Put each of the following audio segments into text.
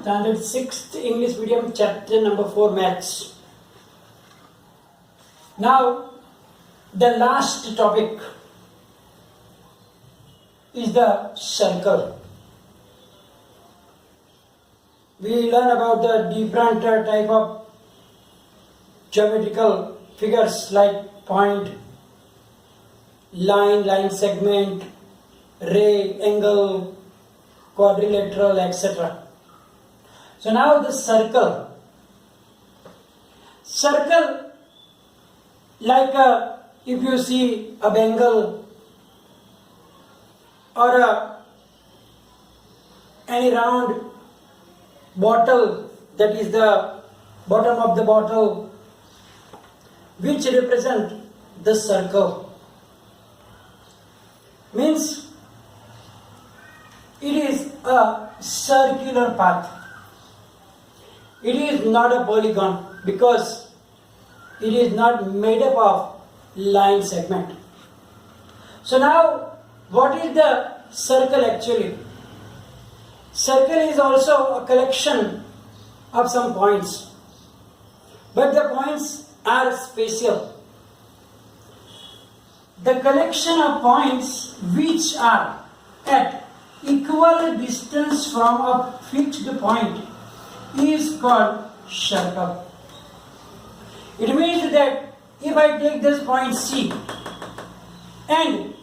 Standard 6th English Medium, Chapter number 4, Maths. Now, the last topic is the circle. We learn about the different type of geometrical figures like point, line segment, ray, angle, quadrilateral, etc. So now the circle. Circle, like if you see a bangle or any round bottle, that is the bottom of the bottle, which represent the circle, means it is a circular path. It is not a polygon because it is not made up of line segment. So now, what is the circle actually? Circle is also a collection of some points, but the points are spatial. The collection of points which are at equal distance from a fixed point is called circle. It means that if I take this point C and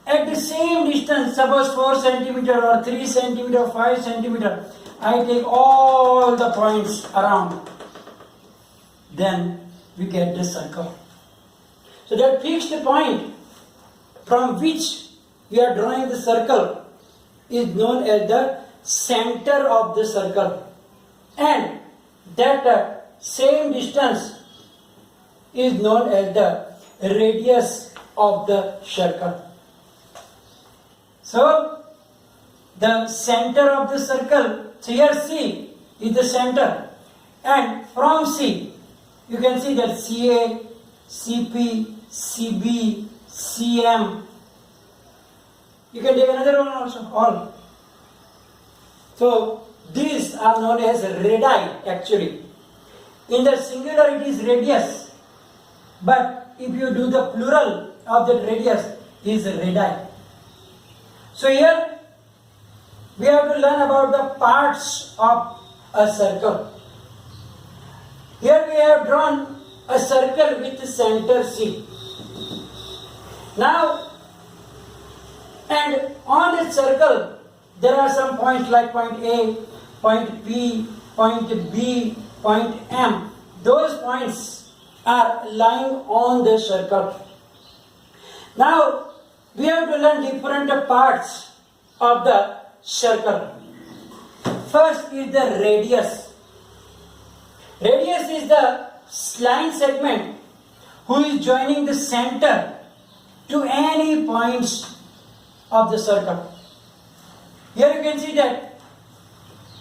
at the same distance, suppose 4 cm or 3 cm or 5 cm, I take all the points around, then we get the circle. So that fixed point from which we are drawing the circle is known as the center of the circle, and that same distance is known as the radius of the circle. So the center of the circle, so here C is the center, and from C you can see that CA, CP, CB, CM. You can take another one also, all. So these are known as radii actually. In the singular it is radius, but if you do the plural of that radius, it is radii. So here we have to learn about the parts of a circle. Here we have drawn a circle with center C. Now, and on this circle there are some points like point A, point P, point B, point M. Those points are lying on the circle. Now, we have to learn different parts of the circle. First is the radius. Radius is the line segment who is joining the center to any points of the circle. Here you can see that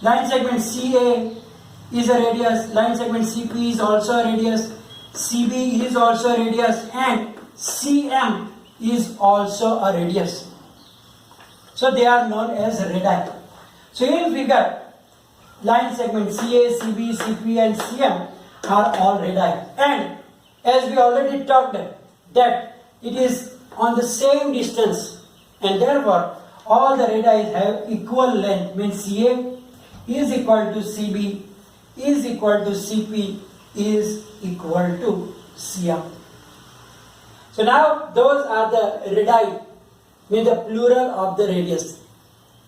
line segment CA is a radius, line segment CP is also a radius, CB is also a radius, and CM is also a radius. So they are known as radii. So in figure, line segment CA, CB, CP and CM are all radii. And as we already talked that it is on the same distance, and therefore all the radii have equal length, means CA is equal to CB is equal to CP is equal to CM. So now those are the radii, means the plural of the radius.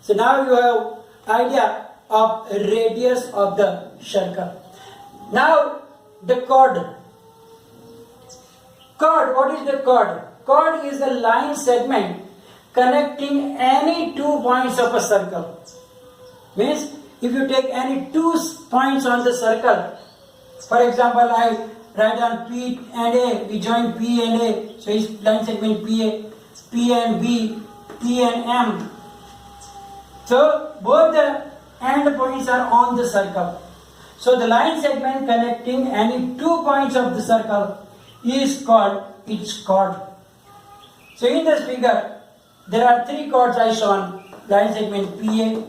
So now you have idea of radius of the circle. Now the chord. Chord, what is the chord? Chord is a line segment connecting any 2 points of a circle. Means if you take any 2 points on the circle, for example, I write on P and A, we join P and A, so it's line segment PA, P and B, P and M. So both the end points are on the circle. So the line segment connecting any 2 points of the circle is called its chord. So in this figure, there are 3 chords I shown, line segment PA,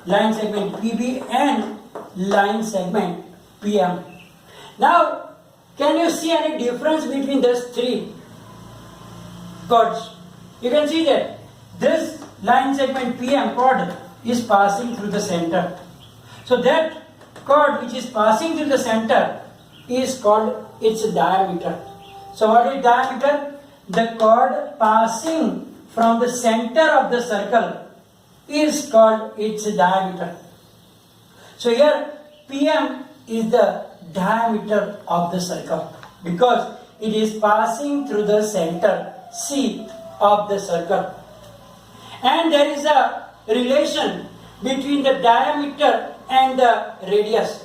line segment PB and line segment PM. Now, can you see any difference between these three chords? You can see that this line segment PM chord is passing through the center. So that chord which is passing through the center is called its diameter. So what is diameter? The chord passing from the center of the circle is called its diameter. So here PM is the diameter of the circle because it is passing through the center C of the circle. And there is a relation between the diameter and the radius.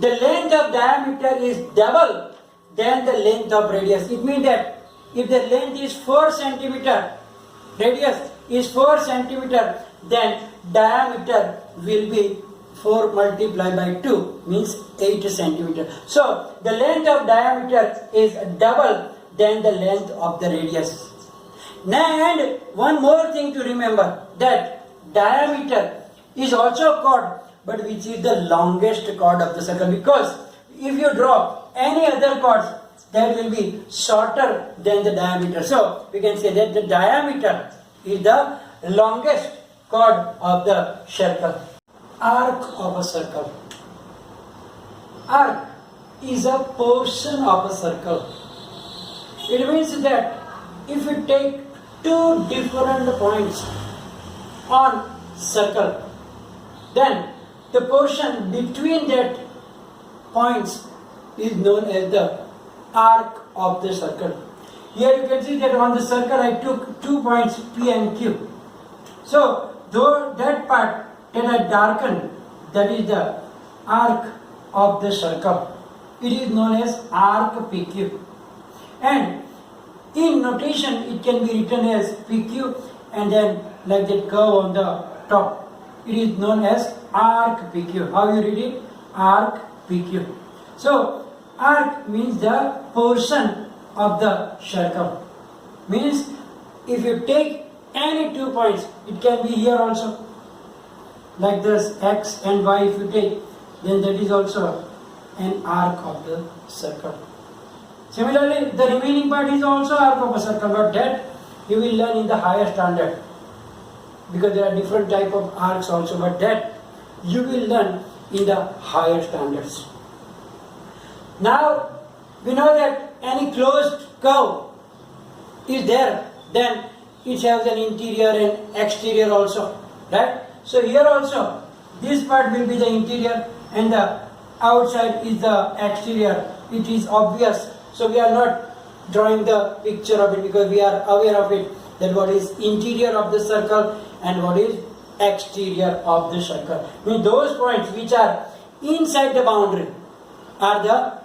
The length of diameter is double than the length of radius. It means that if the length is 4 centimeter, radius is 4 centimeter, then diameter will be 4 multiplied by 2 means 8 centimeter. So the length of diameter is double than the length of the radius. Now, and one more thing to remember, that diameter is also a chord, but which is the longest chord of the circle, because if you draw any other chords, that will be shorter than the diameter. So we can say that the diameter is the longest chord of the circle. Arc of a circle. Arc is a portion of a circle. It means that if you take two different points on circle, then the portion between that points is known as the arc of the circle. Here you can see that on the circle I took 2 points P and Q. So though that part that I darkened, that is the arc of the circle. It is known as arc PQ. And in notation it can be written as PQ and then like that curve on the top. It is known as arc PQ. How you read it? Arc PQ. So arc means the portion of the circle. Means if you take any 2 points, it can be here also, like this X and Y if you take, then that is also an arc of the circle. Similarly, the remaining part is also arc of a circle, but that you will learn in the higher standard, because there are different type of arcs also, but that you will learn in the higher standards. Now we know that any closed curve is there, then it has an interior and exterior also, right? So here also this part will be the interior and the outside is the exterior. It is obvious, so we are not drawing the picture of it because we are aware of it, that what is interior of the circle and what is exterior of the circle. I mean, those points which are inside the boundary are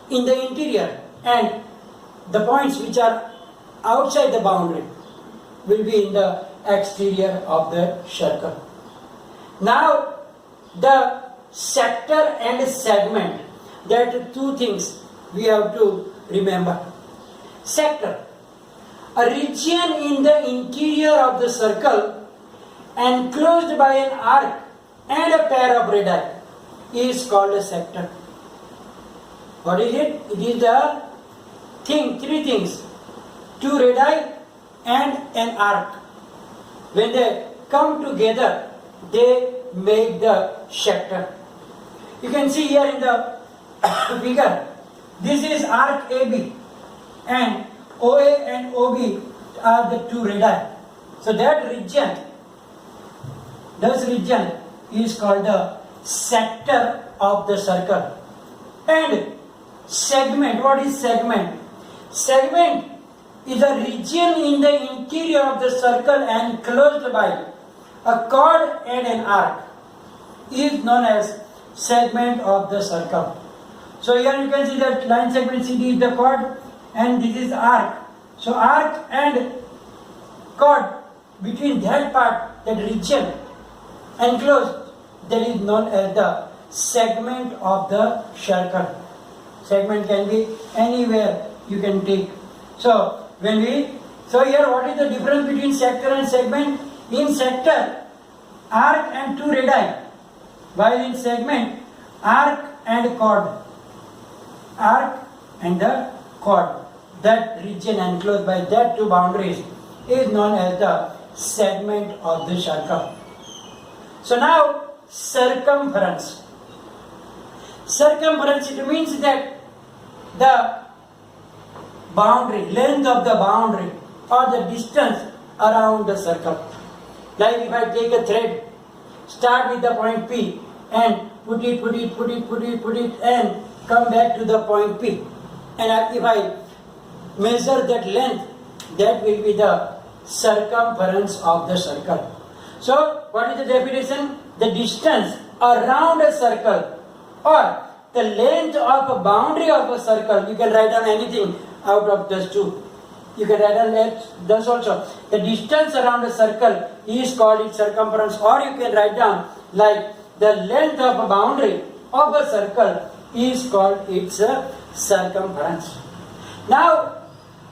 in the interior, and the points which are outside the boundary will be in the exterior of the circle. Now the sector and segment, that two things we have to remember. Sector, a region in the interior of the circle enclosed by an arc and a pair of radii is called a sector. What is it? It is the three things, 2 radii and an arc. When they come together, they make the sector. You can see here in the figure, this is arc AB and OA and OB are the 2 radii. So that region, this region is called the sector of the circle. And segment, what is segment? Segment is a region in the interior of the circle enclosed by a chord and an arc. It is known as segment of the circle. So here you can see that line segment CD is the chord and this is arc. So arc and chord, between that part, that region enclosed, that is known as the segment of the circle. Segment can be anywhere you can take. So here what is the difference between sector and segment? In sector, arc and two radii, while in segment arc and chord. Arc and the chord, that region enclosed by that two boundaries is known as the segment of the circle. So now circumference. Circumference, it means that the boundary, length of the boundary or the distance around the circle. Like if I take a thread, start with the point P and put it and come back to the point P. And if I measure that length, that will be the circumference of the circle. So, what is the definition? The distance around a circle or the length of a boundary of a circle. You can write down anything out of those two. You can write down this also. The distance around a circle is called its circumference, or you can write down like the length of a boundary of a circle is called its circumference. Now,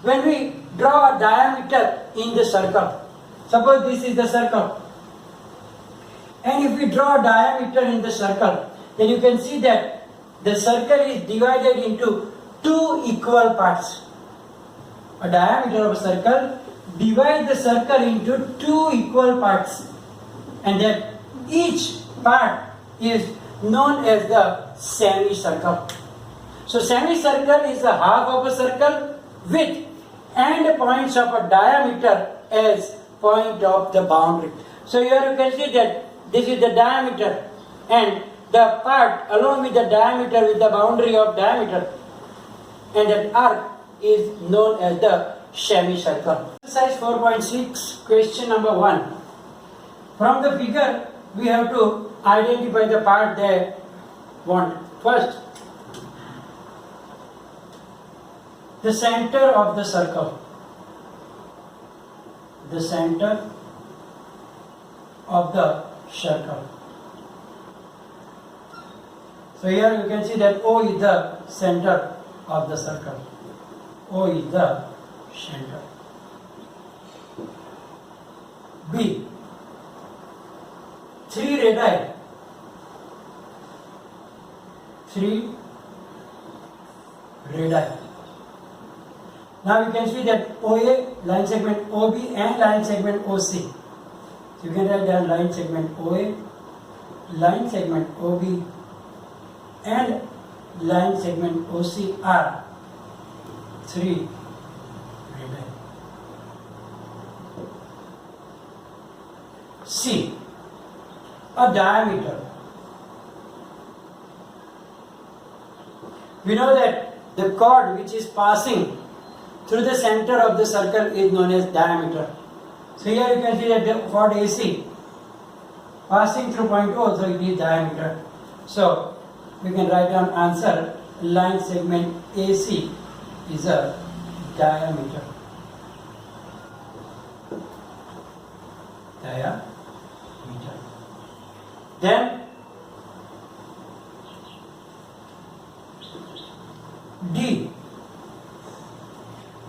when we draw a diameter in the circle, suppose this is the circle, and if we draw a diameter in the circle, then you can see that the circle is divided into two equal parts. A diameter of a circle, divide the circle into two equal parts, and then each part is known as the semicircle. So semicircle is a half of a circle with end points of a diameter as point of the boundary. So here you can see that this is the diameter, and the part along with the diameter with the boundary of diameter and that arc is known as the semicircle. Exercise 4.6, question number 1. From the figure, we have to identify the part they want. First, the center of the circle. The center of the circle. So here you can see that O is the center of the circle. O is the center. B. 3 radii. 3 radii. Now you can see that OA, line segment OB and line segment OC. So you can write down line segment OA, line segment OB and line segment OC are 3 radii. C. A diameter. We know that the chord which is passing through the center of the circle is known as diameter. So here you can see that the chord AC passing through point O, so it is diameter. So we can write down answer, line segment AC is a diameter. Diameter. Then D,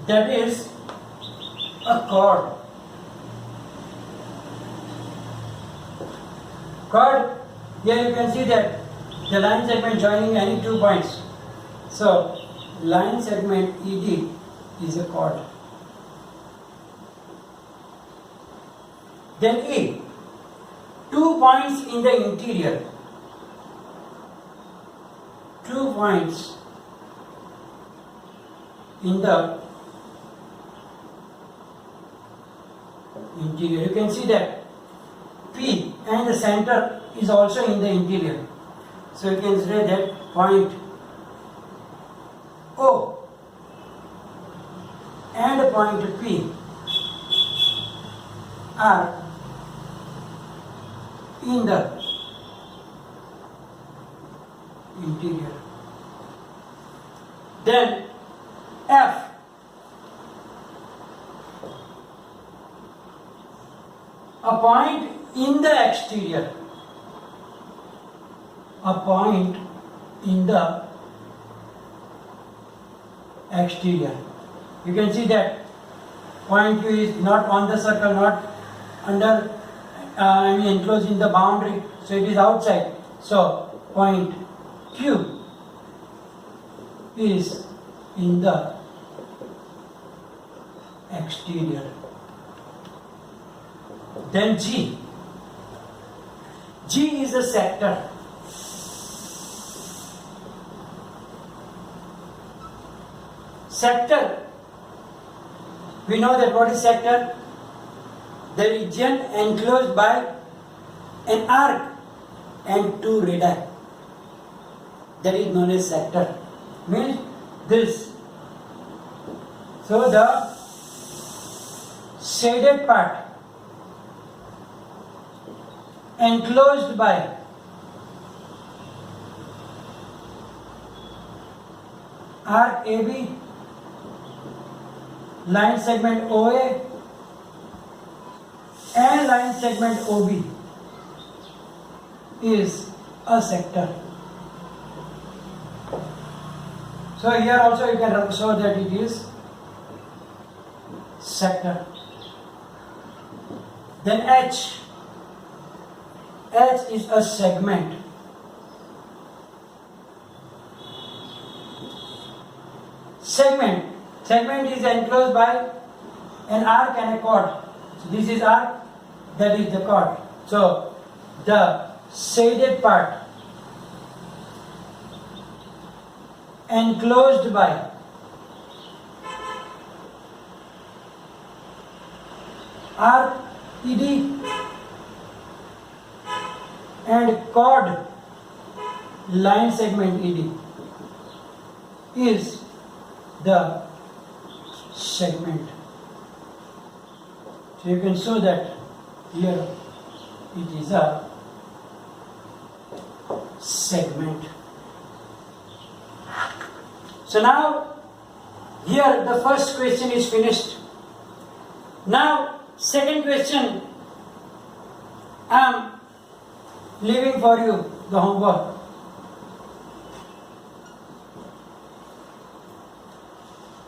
that is a chord. Chord, here you can see that the line segment joining any 2 points. So line segment ED is a chord. Then E, 2 points in the interior. 2 points in the interior. You can see that P and the center is also in the interior. So you can say that point O and point P are in the interior. Then F, a point in the exterior. A point in the exterior. You can see that point Q is not on the circle, not under I mean enclosed in the boundary, so it is outside. So point Q is in the exterior. Then G. G is a sector. Sector, we know that what is sector? The region enclosed by an arc and two radii. That is known as sector. Means this. So the shaded part enclosed by arc AB, line segment OA and line segment OB is a sector. So here also you can show that it is sector. Then H. H is a segment. Segment is enclosed by an arc and a chord. So this is arc, that is the chord. So the shaded part enclosed by arc ED and chord line segment ED is the segment. So you can show that here it is a segment. So now here the first question is finished. Now second question I am leaving for you the homework.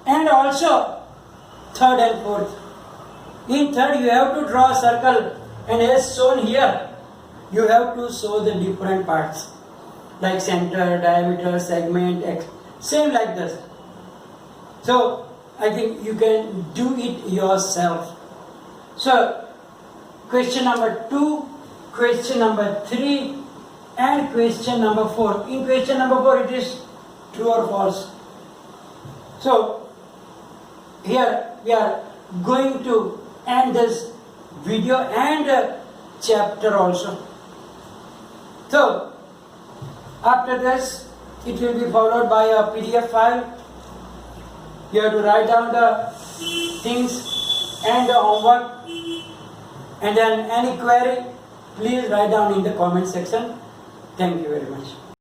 And also third and fourth. In third you have to draw a circle, and as shown here you have to show the different parts like center, diameter, segment, X, same like this. So I think you can do it yourself. So question number 2, question number 3 and question number 4. In question number 4 it is true or false. So here we are going to end this video and chapter also. So after this it will be followed by a PDF file. You have to write down the things and the homework, and then any query please write down in the comment section. Thank you very much.